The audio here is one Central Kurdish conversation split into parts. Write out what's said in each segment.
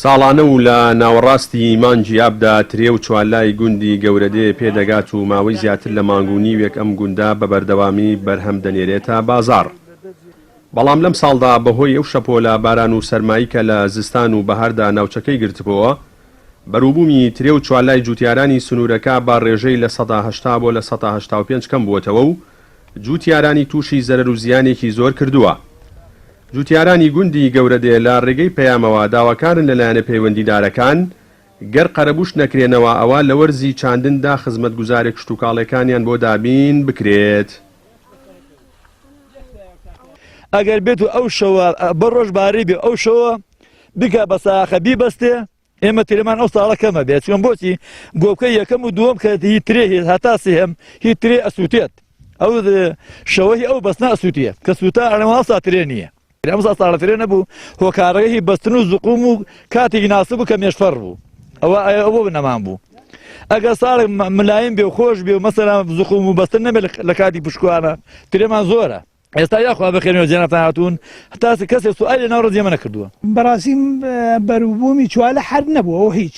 ساڵانە و لە ناوەڕاستی مانگی ئابدا ترێ و چوارلای گوندی گەورەدێ پێدەگات و ماوەی زیاتر لە مانگ و نیوێک ئەم گوندە بە بەردەوامی بەرهەم دەنێرێتە بازاڕ. بەڵام لەم ساڵدا بەهۆی ئەو شەپۆلە باران و سەرمایی کە لە زستان و بەهاردا ناوچەکەی گرتبەوە، بەرووبوومی ترێ و چوارلای جوتیارانی سنوورەکە با ڕێژەی لە 180 بۆ لە 185 کەم بووەتەوە و جوتیارانی تووشی زەرەر و زیانێکی زۆر کردووە. جوتیارانی گوندی گەورەدێ لە ڕێگەی پەیامەوە داواکارن لەلایەنە پەیوەندیدارەکان گەر قەرەبوش نەکرێنەوە ئەوە لە وەرزی چاندندا خزمەتگوزارێک کشتتوکاڵەکانیان بۆ دابین بکرێت. ئەگەر بێت و ئەو شەوە بە ڕۆژباری بێ ئەو شەوە بکە بە ساخە بیبەستێ، ئێمە تێمان ئەو ساڵە کەمە بێت چۆن بۆچی گۆبکە یەکەم و دووەم کە هی ترێ هەتا سێهم هی ترێ ئەسووتێت، ئەو شەوەی ئەو بەستنا ئەسووتیە کە سووتا ئەنەوە ساترێ نییە. ئەم ساڵەترێ نەبوو هۆکارەکە هی بەستن و زوقوم و کاتێکی ناسب بوو کە مێشفەڕ بوو، ئەوە بنەمان بوو. ئەگەر ساڵێک ملایم بێ و خۆش بێ و مەسەلا زوقوم و بەستن نەبێت لە کاتی پشکوانە ترێمان زۆرە. ئێستا یاخوا بەخێنەوە جێنەتان هاتوون هەتا کەسێک سوئال لە ناوڕە جێمە نەکردووە. بەڕاستیم بەرووبوومی چوالە حەر نەبووەوە هیچ.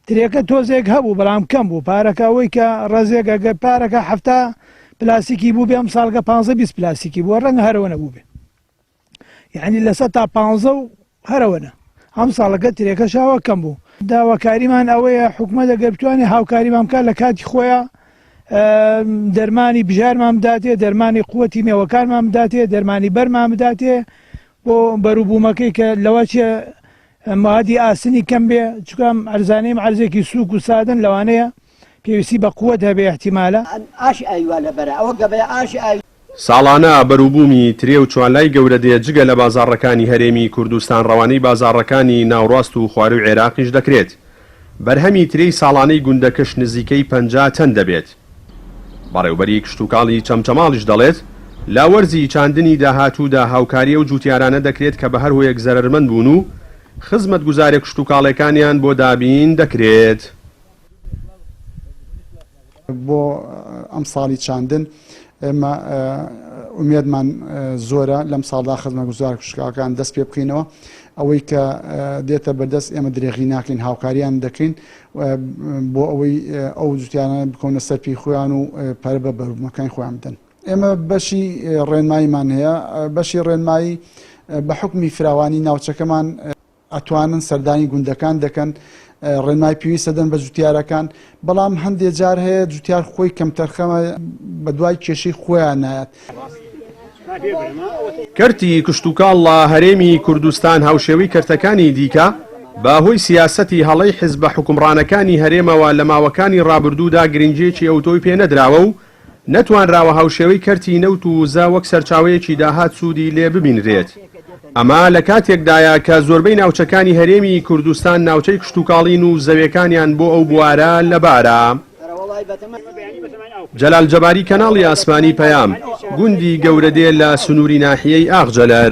ترێکە تۆزێک هەبوو بەڵام کەم بوو پارەکە ئەوەی کە ڕێزێک ئەگەر پارەکە هەفتە پلاسیکی بوو بێ ئەم ساڵگە 15-20 پلاسیکی بووە ڕەنگە هەرەوە نەبوو بێ. یعنی لە 100 تا 15 و هەرەوەنە. ئەم ساڵەکە ترێکە شاوە کەم بوو. داواکاریمان ئەوەیە حکومە دەگەر بتوانێت هاوکاریمان بکات لە کاتی خۆیان دەرمانی بژارمان بداتێ، دەرمانی قووەتی مێوەکانمان بداتێ، دەرمانی بەرمان بداتێ بۆ بەرووبوومەکەی کە لەوە چێ مادی ئاسنی کەم بێ چکام ئەرزانەی عەرزێکی سووک و سادن لەوانەیە پێویستی بە قووەت هەبێ احتیمالە. ساڵانە بەرووبوومی ترێ و چوارلای گەورەدێ جگە لە بازاڕەکانی هەرێمی کوردستان ڕەوانەی بازاڕەکانی ناوڕاست و خوار و عێراقیش دەکرێت. بەرهەمی ترێی ساڵانەی گوندەکەش نزیکەی 50 تەن دەبێت. بەڕێوبەری کشتتوکاڵی چەمچەماڵیش دەڵێت لا وەرزی چاندنی داهاتوودا هاوکاریە و جوتیارانە دەکرێت کە بە هەر هۆیەک زەرمەند بوون و خزمەتگوزارێ کشتتوکاڵەکانیان بۆ دابین دەکرێت. بۆ ئەم ساڵی چاندن ئێمە ئومێدمان زۆرە لەم ساڵدا خزمەتگوزار کشتتوکاڵەکان دەست پێ بکەینەوە ئەوەی کە دێتە بەردەست ئێمە درێغی ناکەین هاوکاریان دەکەین بۆ ئەوەی ئەو جوتیانە بکەونە سەرپی خۆیان و پەر بە بەرووبوومەکانی خۆیان بدەن. ئێمە بەشی ڕێنماییمان هەیە، بەشی ڕێنمایی بە حکمی فراوانی ناوچەکەمان ئەتوانن سەردانی گوندەکان دەکەن، ڕێنمای پێویستە دەن بە جوتیارەکان، بەڵام هەندێک جار هەیە جوتیار خۆی کەم تەرخەمە بە دوای کێشەی خۆیان نایەت. کەرتی کشتتوکاڵ لە هەرێمی کوردستان هاوشێوەی کەرتەکانی دیکە باهۆی سیاسەتی هەڵەی حیزبە حکومڕانەکانی هەرێمەوە لە ماوەکانی ڕابردوودا گرنگجێکی ئەوتۆی پێ نەدراوە و نەتوانراوە هاوشێوەی کەرتی نەوت و وزە وەک سەرچاوەیەکی داهات سوودی لێ ببینرێت. ئەمە لە کاتێکدایە کە زۆربەی ناوچەکانی هەرێمی کوردستان ناوچەی کشتتوکاڵین و زەویەکانیان بۆ ئەو بوارە لەبارە. جەلال جەباری کەناڵی ئاسمانی پەیام گوندی گەورەدێ لە سنووری ناحیەی ئاغجەلەر.